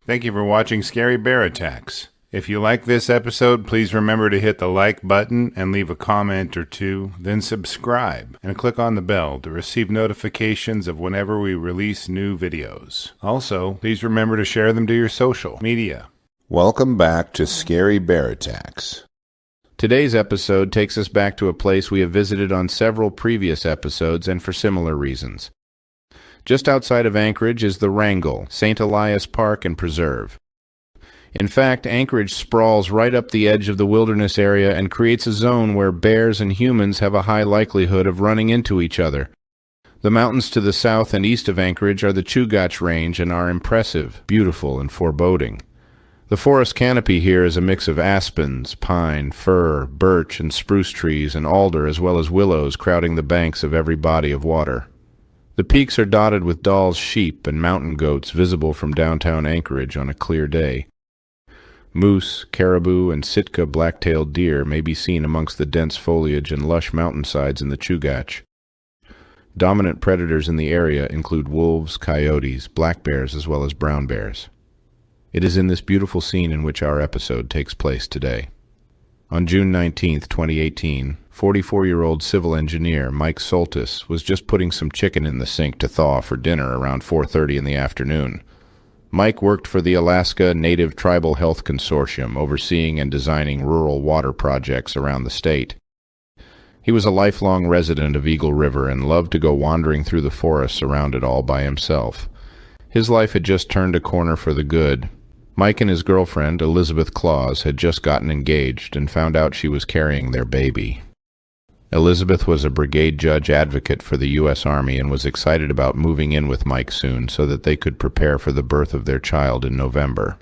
Thank you for watching Scary Bear Attacks. If you like this episode, please remember to hit the like button and leave a comment or two, then subscribe and click on the bell to receive notifications of whenever we release new videos. Also, please remember to share them to your social media. Welcome back to Scary Bear Attacks. Today's episode takes us back to a place we have visited on several previous episodes and for similar reasons. Just outside of Anchorage is the Wrangell-St. Elias Park and Preserve. In fact, Anchorage sprawls right up the edge of the wilderness area and creates a zone where bears and humans have a high likelihood of running into each other. The mountains to the south and east of Anchorage are the Chugach Range and are impressive, beautiful, and foreboding. The forest canopy here is a mix of aspens, pine, fir, birch, and spruce trees and alder as well as willows crowding the banks of every body of water. The peaks are dotted with Dahl's sheep and mountain goats visible from downtown Anchorage on a clear day. Moose, caribou, and sitka black-tailed deer may be seen amongst the dense foliage and lush mountainsides in the Chugach. Dominant predators in the area include wolves, coyotes, black bears, as well as brown bears. It is in this beautiful scene in which our episode takes place today. On June 19, 2018, 44-year-old civil engineer Mike Soltis was just putting some chicken in the sink to thaw for dinner around 4:30 in the afternoon. Mike worked for the Alaska Native Tribal Health Consortium, overseeing and designing rural water projects around the state. He was a lifelong resident of Eagle River and loved to go wandering through the forests around it all by himself. His life had just turned a corner for the good. Mike and his girlfriend, Elizabeth Claus, had just gotten engaged and found out she was carrying their baby. Elizabeth was a brigade judge advocate for the U.S. Army and was excited about moving in with Mike soon so that they could prepare for the birth of their child in November.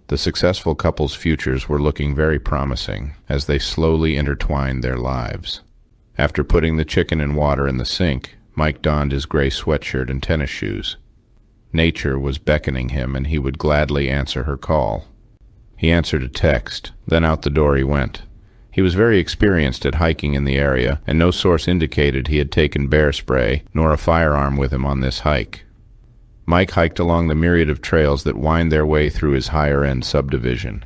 The successful couple's futures were looking very promising as they slowly intertwined their lives. After putting the chicken and water in the sink, Mike donned his gray sweatshirt and tennis shoes. Nature was beckoning him and he would gladly answer her call. He answered a text, then out the door he went. He was very experienced at hiking in the area, and no source indicated he had taken bear spray, nor a firearm with him on this hike. Mike hiked along the myriad of trails that wind their way through his higher-end subdivision.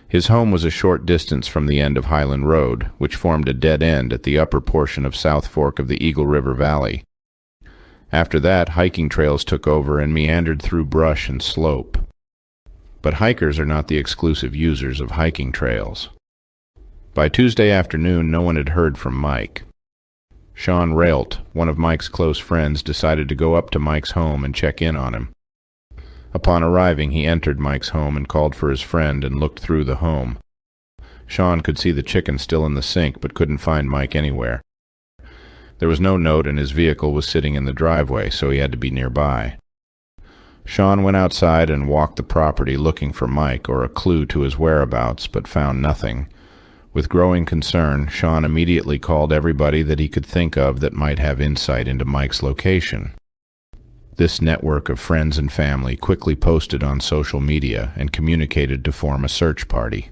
His home was a short distance from the end of Highland Road, which formed a dead end at the upper portion of South Fork of the Eagle River Valley. After that, hiking trails took over and meandered through brush and slope. But hikers are not the exclusive users of hiking trails. By Tuesday afternoon, no one had heard from Mike. Sean Railt, one of Mike's close friends, decided to go up to Mike's home and check in on him. Upon arriving, he entered Mike's home and called for his friend and looked through the home. Sean could see the chicken still in the sink but couldn't find Mike anywhere. There was no note and his vehicle was sitting in the driveway, so he had to be nearby. Sean went outside and walked the property looking for Mike or a clue to his whereabouts, but found nothing. With growing concern, Sean immediately called everybody that he could think of that might have insight into Mike's location. This network of friends and family quickly posted on social media and communicated to form a search party.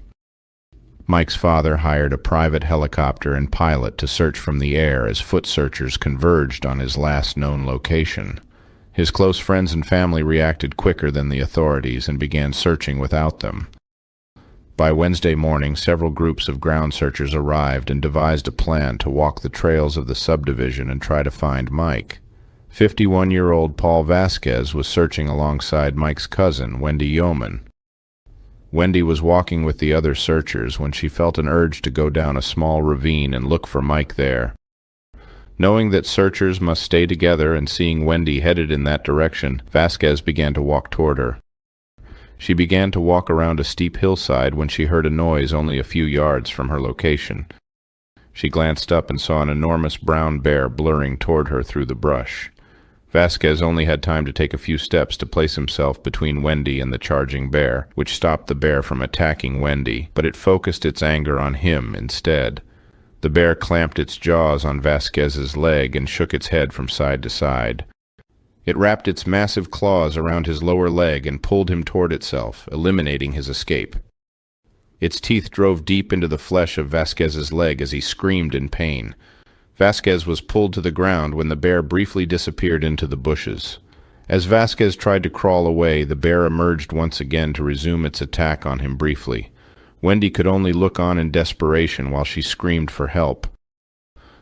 Mike's father hired a private helicopter and pilot to search from the air as foot searchers converged on his last known location. His close friends and family reacted quicker than the authorities and began searching without them. By Wednesday morning, several groups of ground searchers arrived and devised a plan to walk the trails of the subdivision and try to find Mike. 51-year-old Paul Vasquez was searching alongside Mike's cousin, Wendy Yeoman. Wendy was walking with the other searchers when she felt an urge to go down a small ravine and look for Mike there. Knowing that searchers must stay together and seeing Wendy headed in that direction, Vasquez began to walk toward her. She began to walk around a steep hillside when she heard a noise only a few yards from her location. She glanced up and saw an enormous brown bear blurring toward her through the brush. Vasquez only had time to take a few steps to place himself between Wendy and the charging bear, which stopped the bear from attacking Wendy, but it focused its anger on him instead. The bear clamped its jaws on Vasquez's leg and shook its head from side to side. It wrapped its massive claws around his lower leg and pulled him toward itself, eliminating his escape. Its teeth drove deep into the flesh of Vasquez's leg as he screamed in pain. Vasquez was pulled to the ground when the bear briefly disappeared into the bushes. As Vasquez tried to crawl away, the bear emerged once again to resume its attack on him briefly. Wendy could only look on in desperation while she screamed for help.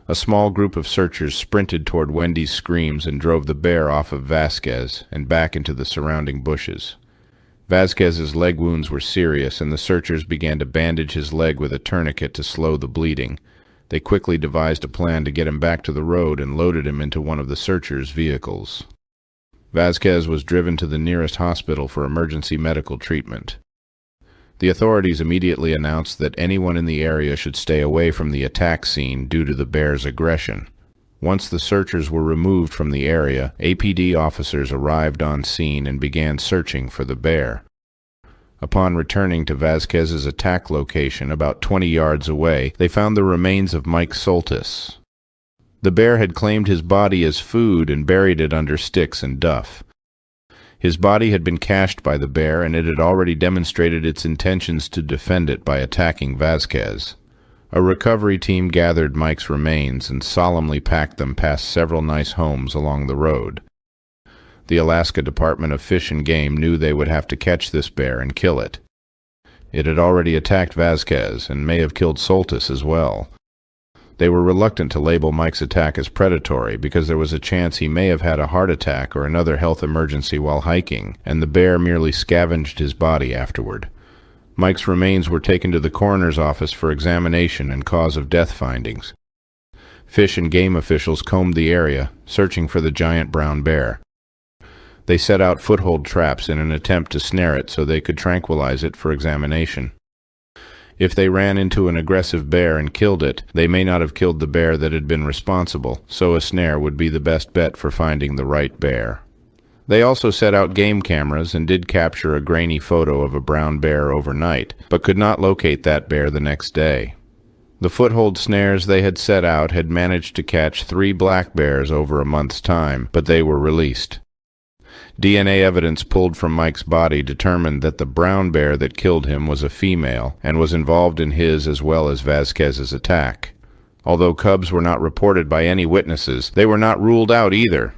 A small group of searchers sprinted toward Wendy's screams and drove the bear off of Vasquez and back into the surrounding bushes. Vasquez's leg wounds were serious, and the searchers began to bandage his leg with a tourniquet to slow the bleeding. They quickly devised a plan to get him back to the road and loaded him into one of the searchers' vehicles. Vasquez was driven to the nearest hospital for emergency medical treatment. The authorities immediately announced that anyone in the area should stay away from the attack scene due to the bear's aggression. Once the searchers were removed from the area, APD officers arrived on scene and began searching for the bear. Upon returning to Vasquez's attack location about 20 yards away, they found the remains of Mike Soltis. The bear had claimed his body as food and buried it under sticks and duff. His body had been cached by the bear, and it had already demonstrated its intentions to defend it by attacking Vasquez. A recovery team gathered Mike's remains and solemnly packed them past several nice homes along the road. The Alaska Department of Fish and Game knew they would have to catch this bear and kill it. It had already attacked Vasquez and may have killed Soltis as well. They were reluctant to label Mike's attack as predatory because there was a chance he may have had a heart attack or another health emergency while hiking, and the bear merely scavenged his body afterward. Mike's remains were taken to the coroner's office for examination and cause of death findings. Fish and game officials combed the area, searching for the giant brown bear. They set out foothold traps in an attempt to snare it so they could tranquilize it for examination. If they ran into an aggressive bear and killed it, they may not have killed the bear that had been responsible, so a snare would be the best bet for finding the right bear. They also set out game cameras and did capture a grainy photo of a brown bear overnight, but could not locate that bear the next day. The foothold snares they had set out had managed to catch 3 black bears over a month's time, but they were released. DNA evidence pulled from Mike's body determined that the brown bear that killed him was a female and was involved in his as well as Vasquez's attack. Although cubs were not reported by any witnesses, they were not ruled out either.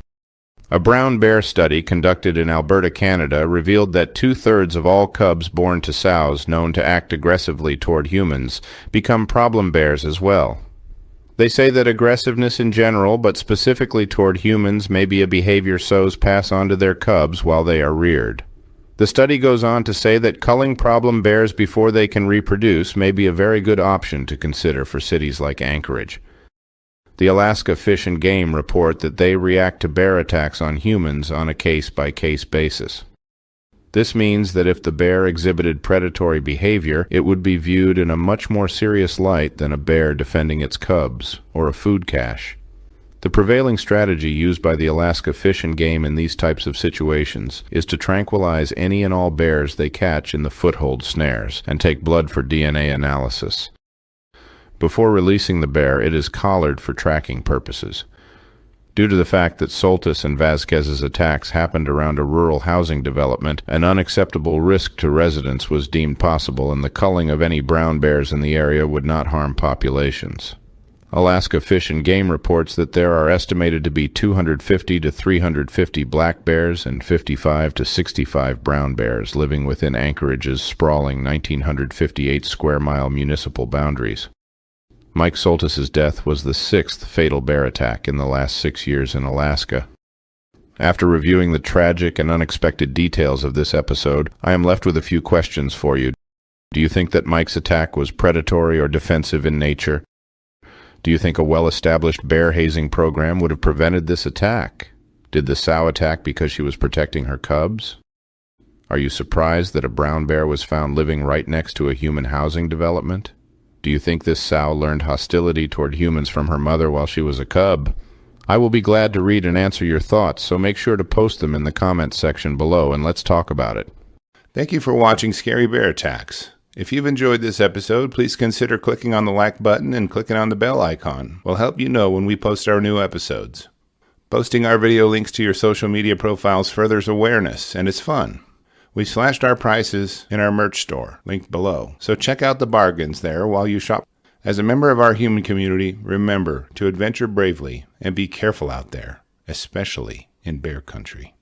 A brown bear study conducted in Alberta, Canada, revealed that 2/3 of all cubs born to sows known to act aggressively toward humans become problem bears as well. They say that aggressiveness in general, but specifically toward humans, may be a behavior sows pass on to their cubs while they are reared. The study goes on to say that culling problem bears before they can reproduce may be a very good option to consider for cities like Anchorage. The Alaska Fish and Game report that they react to bear attacks on humans on a case-by-case basis. This means that if the bear exhibited predatory behavior, it would be viewed in a much more serious light than a bear defending its cubs, or a food cache. The prevailing strategy used by the Alaska Fish and Game in these types of situations is to tranquilize any and all bears they catch in the foothold snares and take blood for DNA analysis. Before releasing the bear, it is collared for tracking purposes. Due to the fact that Soltis and Vasquez's attacks happened around a rural housing development, an unacceptable risk to residents was deemed possible, and the culling of any brown bears in the area would not harm populations. Alaska Fish and Game reports that there are estimated to be 250 to 350 black bears and 55 to 65 brown bears living within Anchorage's sprawling 1,958 square mile municipal boundaries. Mike Soltis' death was the 6th fatal bear attack in the last 6 years in Alaska. After reviewing the tragic and unexpected details of this episode, I am left with a few questions for you. Do you think that Mike's attack was predatory or defensive in nature? Do you think a well-established bear hazing program would have prevented this attack? Did the sow attack because she was protecting her cubs? Are you surprised that a brown bear was found living right next to a human housing development? Do you think this sow learned hostility toward humans from her mother while she was a cub? I will be glad to read and answer your thoughts, so make sure to post them in the comments section below and let's talk about it. Thank you for watching Scary Bear Attacks. If you've enjoyed this episode, please consider clicking on the like button and clicking on the bell icon. We'll help you know when we post our new episodes. Posting our video links to your social media profiles furthers awareness, and it's fun. We slashed our prices in our merch store, linked below, so check out the bargains there while you shop. As a member of our human community, remember to adventure bravely and be careful out there, especially in bear country.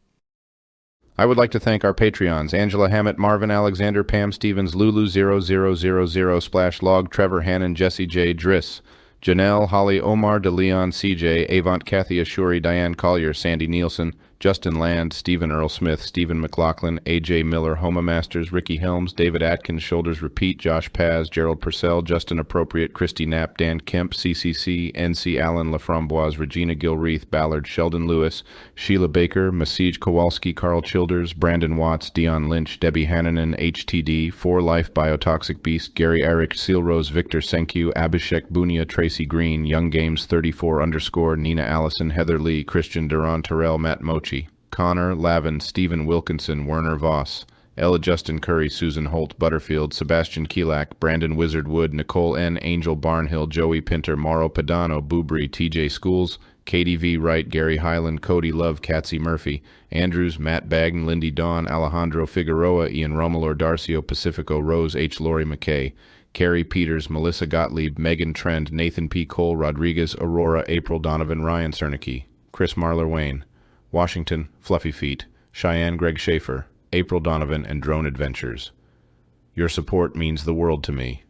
I would like to thank our Patreons, Angela Hammett, Marvin Alexander, Pam Stevens, Lulu0000, Splash Log, Trevor Hannon, Jesse J. Driss, Janelle, Holly, Omar, DeLeon, CJ, Avant, Kathy Ashuri, Diane Collier, Sandy Nielsen, Justin Land, Stephen Earl Smith, Stephen McLaughlin, AJ Miller, Homa Masters, Ricky Helms, David Atkins, Shoulders Repeat, Josh Paz, Gerald Purcell, Justin Appropriate, Christy Knapp, Dan Kemp, CCC, NC Allen, LaFramboise, Regina Gilreath, Ballard, Sheldon Lewis, Sheila Baker, Masij Kowalski, Carl Childers, Brandon Watts, Dion Lynch, Debbie Hannanen, HTD, For Life, Biotoxic Beast, Gary Eric, Seal Rose, Victor Senkyu, Abhishek Bunia, Tracy Green, Young Games 34_, Nina Allison, Heather Lee, Christian Duran Terrell, Matt Mochi, Connor, Lavin, Stephen Wilkinson, Werner Voss, Ella Justin Curry, Susan Holt, Butterfield, Sebastian Keelak, Brandon Wizard Wood, Nicole N., Angel Barnhill, Joey Pinter, Mauro Padano, Boobry, TJ Schools, Katie V. Wright, Gary Highland, Cody Love, Catsy Murphy, Andrews, Matt Bagden, Lindy Dawn, Alejandro Figueroa, Ian Romelor, Darcio Pacifico, Rose H. Lori McKay, Carrie Peters, Melissa Gottlieb, Megan Trend, Nathan P. Cole, Rodriguez, Aurora, April Donovan, Ryan Cernicki, Chris Marler Wayne, Washington, Fluffy Feet, Cheyenne Greg Schaefer, April Donovan, and Drone Adventures. Your support means the world to me.